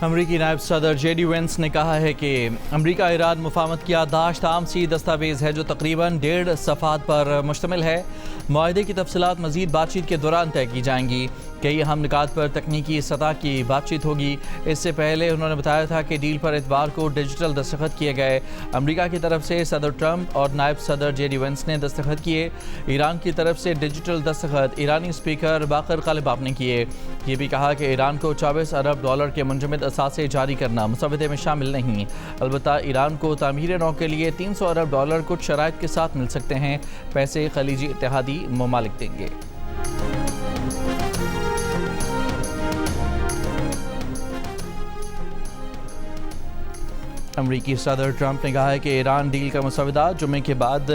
अमरीकी नायब सदर जेडी वेंस ने कहा है कि अमरीका ईरान मुफाहमत की याददाश्त आमसी दस्तावेज़ है जो तकरीबन 1.5 सफ़हात पर मुश्तमिल है। मुआहदे की तफसीलात मज़ीद बातचीत के दौरान तय की जाएंगी। कई अहम निकात पर तकनीकी सतह की बातचीत होगी। इससे पहले उन्होंने बताया था कि डील पर इतवार को डिजिटल दस्तखत किए गए। अमरीका की तरफ से सदर ट्रंप और नायब सदर जेडी वेंस ने दस्तखत किए। ईरान की तरफ से डिजिटल दस्तखत ईरानी स्पीकर बाकर कालिबाफ ने किए। ये भी कहा कि ईरान को $24 अरब के मुंजमद असासे जारी करना मुसवदे में शामिल नहीं। अलबत्ता ईरान को तामीर नौ के लिए $300 अरब कुछ शराइत के साथ मिल सकते हैं। पैसे खलीजी इत्तेहादी ममालिक देंगे। अमरीकी सदर ट्रंप ने कहा है कि ईरान डील का मुसवदा जुमे के बाद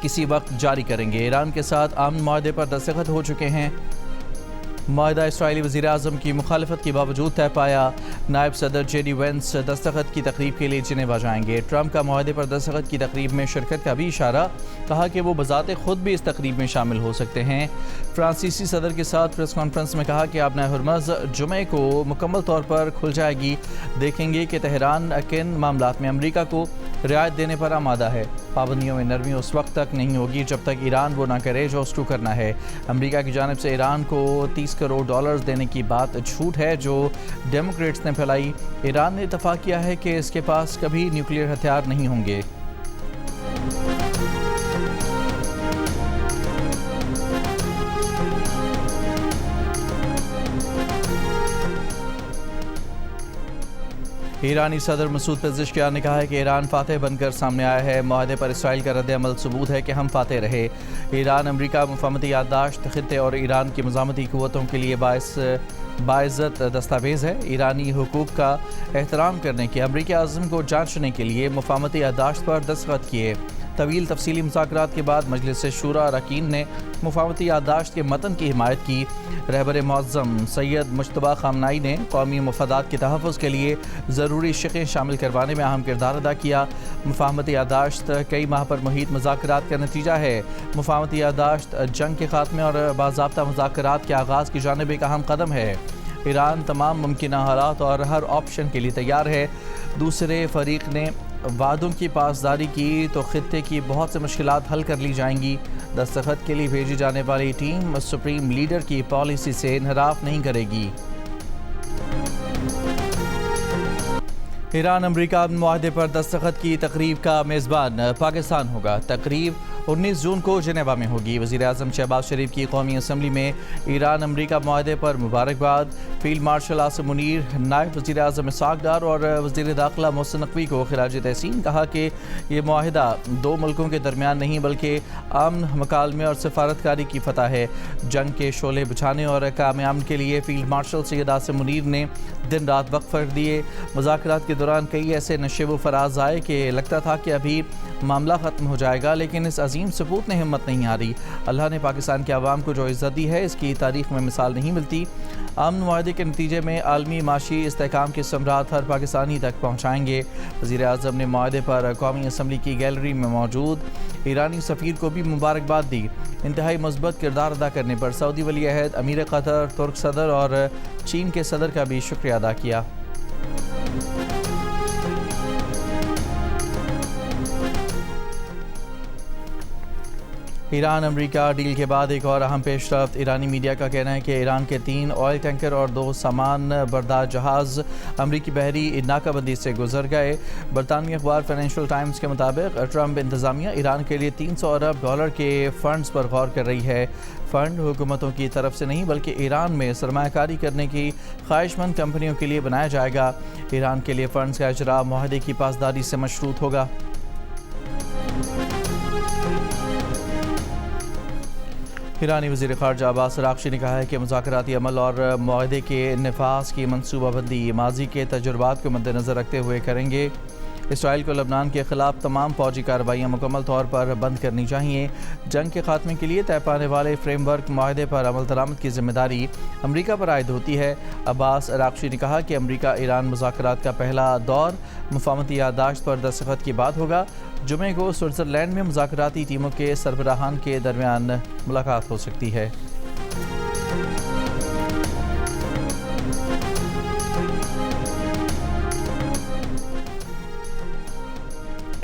किसी वक्त जारी करेंगे। ईरान के साथ आमन मुआहदे पर दस्तखत हो चुके हैं। मुआहदा इसराइली वज़ीर आज़म की मुखालफत के बावजूद तय पाया। नायब सदर जेडी वेंस दस्तखत की तकरीब के लिए जिनेवा जाएंगे। ट्रंप का मुआहदे पर दस्तखत की तकरीब में शिरकत का भी इशारा, कहा कि वो बज़ाते खुद भी इस तकरीब में शामिल हो सकते हैं। फ्रांसीसी सदर के साथ प्रेस कॉन्फ्रेंस में कहा कि आबना हुर्मज़ जुमे को मुकम्मल तौर पर खुल जाएगी। देखेंगे कि तेहरान किन मामलात में अमरीका को रियायत देने पर आमादा है। पाबंदियों में नरमी उस वक्त तक नहीं होगी जब तक ईरान वो ना करे जो उसको करना है। अमरीका की जानिब से ईरान को $30 करोड़ देने की बात झूठ है जो डेमोक्रेट्स ने फैलाई। ईरान ने इत्तफाक किया है कि इसके पास कभी न्यूक्लियर हथियार नहीं होंगे। ईरानी सदर मसूद पेज़ेश्कियान ने कहा है कि ईरान फातेह बनकर सामने आया है। मुआहदे पर इसराइल का रद्द-ए-अमल सबूत है कि हम फातेह रहे। ईरान अमरीका मुफाहमती याददाश्त खित्ते और ईरान की मज़ामती क़ुव्वतों के लिए बाइज़्ज़त दस्तावेज़ है। ईरानी हुकूक का एहतराम करने के अमरीकी आज़म को जांचने के लिए मुफाहमती याददाश्त पर दस्तखत किए। तवील तफसीली मुज़ाकरात के बाद मजलिस शूरा अरकान ने मुफाहमती याददाश्त के मतन की हिमायत की। रहबर मुअज़्ज़म सैयद मुज्तबा ख़ामनाई ने कौमी मफादात के तहफ़्फ़ुज़ के लिए ज़रूरी शिक़ें शामिल करवाने में अहम किरदार अदा किया। मुफाहमती याददाश्त कई माह पर मुहित मुज़ाकरात का नतीजा है। मुफाहमती याददाश्त जंग के ख़ात्मे और बाज़ाब्ता मुज़ाकरात के आगाज़ की जानिब एक अहम कदम है। ईरान तमाम मुमकिन हालात और हर ऑप्शन के लिए तैयार है। दूसरे फरीक ने वादों की पासदारी की तो खित्ते की बहुत सी मुश्किलात हल कर ली जाएंगी। दस्तखत के लिए भेजी जाने वाली टीम सुप्रीम लीडर की पॉलिसी से इनहराफ नहीं करेगी। ईरान अमरीका मुआहदे पर दस्तखत की तकरीब का मेज़बान पाकिस्तान होगा। तकरीब 19 जून को जिनेवा में होगी। वज़ीर आज़म शहबाज शरीफ की कौमी असम्बली में ईरान अमरीका मुआहदे पर मुबारकबाद। फील्ड मार्शल आसिम मुनीर, नायब वज़ीर आज़म इसहाक़ डार और वज़ीर दाखिला मोहसिन नकवी को खिराज तहसीन। कहा कि ये मुआहदा दो मुल्कों के दरमियान नहीं बल्कि अमन, मकालमे और सफारतकारी की फतह है। जंग के शोले बुझाने और कामयाब के लिए फील्ड मार्शल सैयद आसिम मुनीर ने दिन रात वक्फ कर दिए। मुज़ाकरात के दौरान कई ऐसे नशे व फराज आए कि लगता था कि अभी मामला ख़त्म हो जाएगा, लेकिन इस अजीम सबूत ने हिम्मत नहीं हारी। अल्लाह ने पाकिस्तान के अवाम को जो इज़्ज़त दी है इसकी तारीख़ में मिसाल नहीं मिलती। अमन मुआहदे के नतीजे में आलमी माशी इस्तेहकाम के समरात हर पाकिस्तानी तक पहुँचाएँगे। वज़ीर आज़म ने मुआहदे पर कौमी असम्बली की गैलरी में मौजूद ईरानी सफ़ीर को भी मुबारकबाद दी। इंतहाई मुस्बत किरदार अदा करने पर सऊदी वली अहद, अमीर कतर, तुर्क सदर और चीन के सदर का भी शुक्रिया अदा किया। ईरान अमरीका डील के बाद एक और अहम पेशरफ्त। ईरानी मीडिया का कहना है कि ईरान के 3 ऑयल टैंकर और 2 सामान बरदार जहाज़ अमरीकी बहरी नाकाबंदी से गुजर गए। बरतानवी अखबार फाइनेंशियल टाइम्स के मुताबिक ट्रंप इंतज़ामिया ईरान के लिए $300 अरब के फ़ंड्स पर गौर कर रही है। फ़ंड हुकूमतों की तरफ से नहीं बल्कि ईरान में सरमायाकारी करने की ख्वाहिशमंद कंपनियों के लिए बनाया जाएगा। ईरान के लिए फ़ंड्स का इजरा मुआहदे की पासदारी से मशरूत होगा। ईरानी वज़ीर ख़ारजा अब्बास अराग़ची ने कहा है कि मुज़ाकराती अमल और मुआहदे के नफाज़ की मनसूबाबंदी माजी के तजुर्बात को मद्देनज़र रखते हुए करेंगे। इसराइल को लबनान के ख़िलाफ़ तमाम फ़ौजी कार्रवाइयाँ मुकम्मल तौर पर बंद करनी चाहिए। जंग के ख़ात्मे के लिए तय पाने वाले फ्रेमवर्क मुआहदे पर अमल दरामद की जिम्मेदारी अमरीका पर आयद होती है। अब्बास अराग़ची ने कहा कि अमरीका ईरान मुज़ाकरात का पहला दौर मुफाहमती याददाश्त पर दस्तखत के बाद होगा। जुमे को स्विट्ज़रलैंड में मुज़ाकराती टीमों के सरबराहान के दरमियान मुलाकात हो सकती है।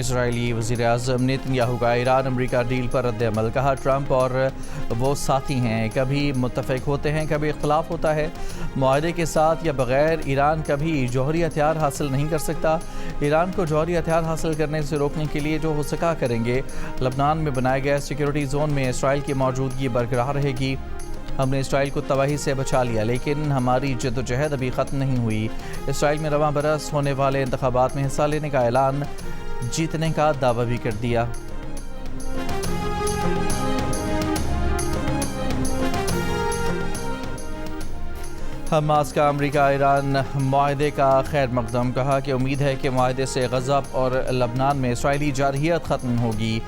इसराइली वज़ीर-ए-आज़म नेतन्याहू का ईरान अमरीका डील पर रद्द-ए-अमल। कहा, ट्रंप और वो साथी हैं, कभी मुत्तफ़िक होते हैं, कभी इख्तलाफ होता है। मुआहदे के साथ या बग़ैर ईरान कभी जौहरी हथियार हासिल नहीं कर सकता। ईरान को जौहरी हथियार हासिल करने से रोकने के लिए जो हो सका करेंगे। लबनान में बनाए गए सिक्योरिटी जोन में इसराइल की मौजूदगी बरकरार रहेगी। हमने इसराइल को तबाही से बचा लिया, लेकिन हमारी जद्दोजहद अभी ख़त्म नहीं हुई। इसराइल में रवां बरस होने वाले इंतखाबात में हिस्सा लेने का ऐलान, जीतने का दावा भी कर दिया। हमास का अमरीका ईरान मुआहदे का खैर मकदम। कहा कि उम्मीद है कि मुआहदे से गज़ब और लबनान में इसराइली जारहियत ख़त्म होगी।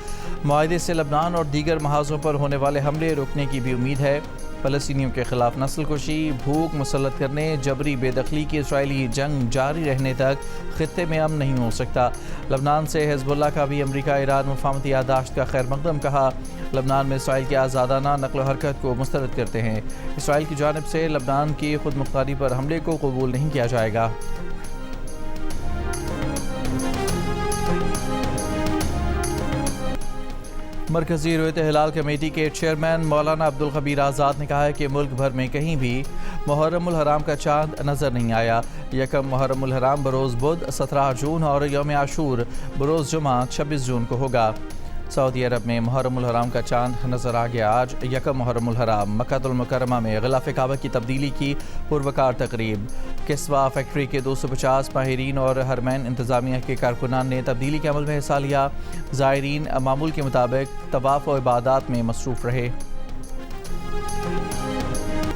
मुआहदे से लबनान और दीगर महाजों पर होने वाले हमले रुकने की भी उम्मीद है। फ़लस्तीनियों के ख़िलाफ़ नस्ल कुशी, भूख मुसल्लत करने, जबरी बेदखली की इसराइली जंग जारी रहने तक ख़ित्ते में अमन नहीं हो सकता। लबनान से हिज़्बुल्लाह का भी अमरीका ईरान मुफाहमती याददाश्त का खैर मकदम। कहा, लबनान में इसराइल की आज़ादाना नक़्ल व हरकत को मुस्तरद करते हैं। इसराइल की जानिब से लबनान की खुद मुख्तारी पर हमले को कबूल नहीं किया जाएगा। मरकज़ी रोयत हिलाल कमेटी के चेयरमैन मौलाना अब्दुल खबीर आज़ाद ने कहा है कि मुल्क भर में कहीं भी मुहर्रमुल हराम का चांद नज़र नहीं आया। यकम मुहर्रमुल हराम बरोज़ बुध 17 जून और यौम आशूर बरोज़ जुमा 26 जून को होगा। सऊदी अरब में मुहर्रमुल हराम का चांद नज़र आ गया। आज यकम मुहर्रमुल हराम मक्कातुल मुकर्रमा में ग़िलाफ़े काबा की तब्दीली की पुरवकार तकरीब। किस्वा फैक्ट्री के 250 माहिरीन और हरमैन इंतज़ामिया के कारकुनान ने तब्दीली के अमल में हिस्सा लिया। ज़ायरीन मामूल के मुताबिक तवाफ़ और इबादत में मसरूफ़ रहे।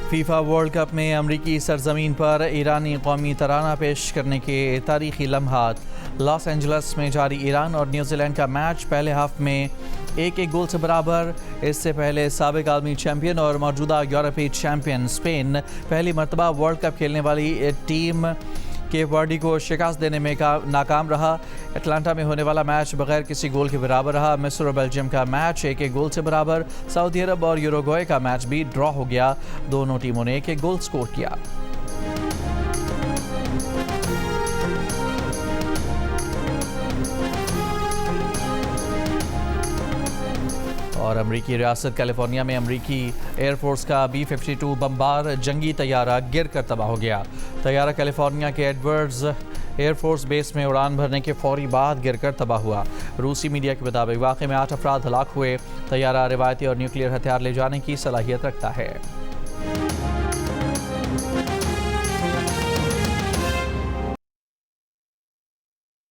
फीफा वर्ल्ड कप में अमरीकी सरजमीन पर ईरानी कौमी तराना पेश करने के तारीखी लम्हात। लॉस एंजल्स में जारी ईरान और न्यूजीलैंड का मैच पहले हाफ में 1-1 गोल से बराबर। इससे पहले साबिक आलमी चैंपियन और मौजूदा यूरोपीय चैंपियन स्पेन पहली मरतबा वर्ल्ड कप खेलने वाली टीम केप वर्डी को शिकस्त देने में नाकाम रहा। अटलांटा में होने वाला मैच बगैर किसी गोल के बराबर रहा। मिस्र और बेल्जियम का मैच 1-1 गोल से बराबर। सऊदी अरब और यूरुग्वे का मैच भी ड्रॉ हो गया। दोनों टीमों ने 1-1 गोल स्कोर किया। और अमरीकी रियासत कैलिफोर्निया में अमरीकी एयरफोर्स का B-52 बमबार जंगी तैयारा गिर कर तबाह हो गया। तैयारा कैलिफोर्निया के एडवर्ड्स एयरफोर्स बेस में उड़ान भरने के फौरी बाद गिरकर तबाह हुआ। रूसी मीडिया के मुताबिक वाक़े में 8 अफराद हलाक हुए। तैयारा रिवायती और न्यूक्लियर हथियार ले जाने की सलाहियत रखता है।